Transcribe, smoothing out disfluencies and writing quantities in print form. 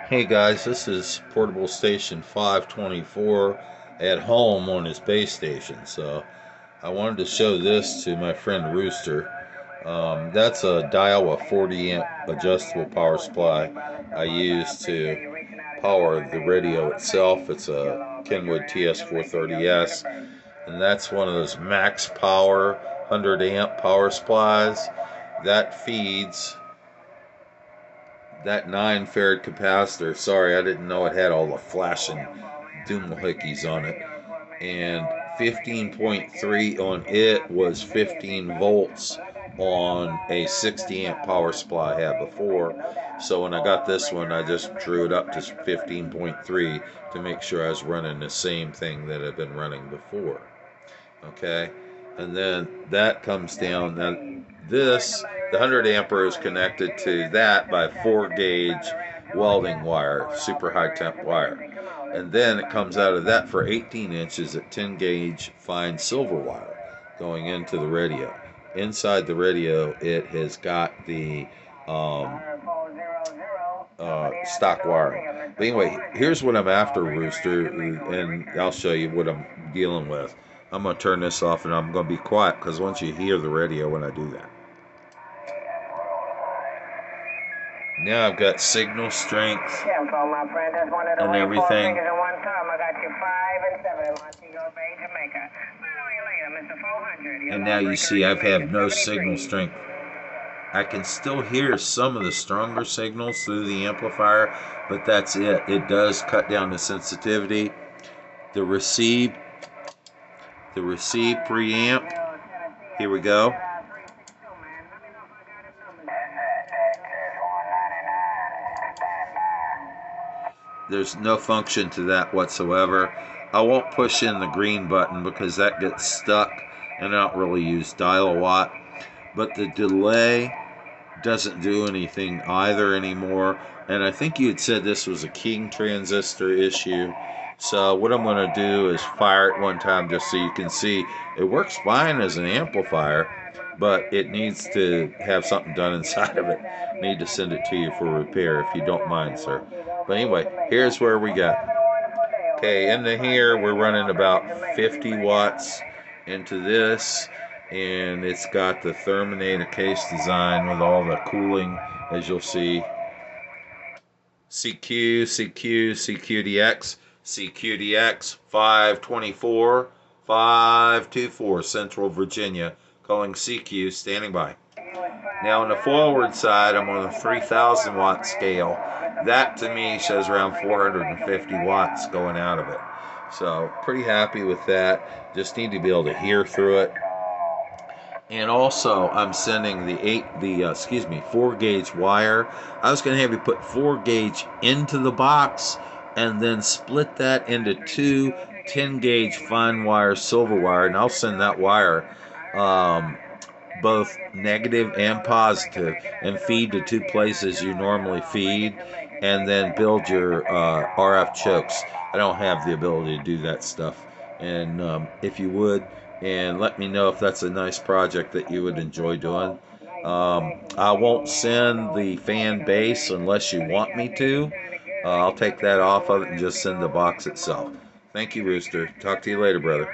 Hey guys, this is Portable Station 524 at home on his base station. So I wanted to show this to my friend Rooster. That's a Daiwa 40 amp adjustable power supply I use to power the radio itself. It's a Kenwood TS430S, and that's one of those max power 100 amp power supplies that feeds that 9 farad capacitor. Sorry, I didn't know it had all the flashing doohickeys on it. And 15.3 on it was 15 volts on a 60 amp power supply I had before. So when I got this one, I just drew it up to 15.3 to make sure I was running the same thing that I've been running before. Okay, and then that comes down. Now this, the 100 ampere is connected to that by 4-gauge welding wire, super high temp wire, and then it comes out of that for 18 inches at 10-gauge fine silver wire going into the radio. Inside the radio, it has got the stock wiring. But anyway, here's what I'm after, Rooster, and I'll show you what I'm dealing with. I'm going to turn this off and I'm going to be quiet because once you hear the radio when I do that. Now I've got signal strength and everything. And now you see I've had no signal strength. I can still hear some of the stronger signals through the amplifier, but that's it. It does cut down the sensitivity. The receive preamp. Here we go. There's no function to that whatsoever. I won't push in the green button because that gets stuck, and I don't really use dial-a-watt. But the delay doesn't do anything either anymore. And I think you had said this was a King transistor issue. So what I'm going to do is fire it one time just so you can see it works fine as an amplifier, but it needs to have something done inside of it. Need to send it to you for repair if you don't mind, sir. But anyway, here's where we got. Okay, into here we're running about 50 watts into this, and it's got the Terminator case design with all the cooling, as you'll see. CQ, CQ, CQDX, CQDX 524, 524, Central Virginia, calling CQ, standing by. Now on the forward side, I'm on a 3,000 watt scale. That to me shows around 450 watts going out of it. So pretty happy with that. Just need to be able to hear through it. And also, I'm sending the 4-gauge wire. I was going to have you put 4-gauge into the box and then split that into two 10-gauge fine wire silver wire, and I'll send that wire both negative and positive, and feed to two places you normally feed, and then build your RF chokes. I don't have the ability to do that stuff, and if you would, and let me know if that's a nice project that you would enjoy doing. I won't send the fan base unless you want me to. I'll take that off of it and just send the box itself. Thank you, Rooster. Talk to you later, brother.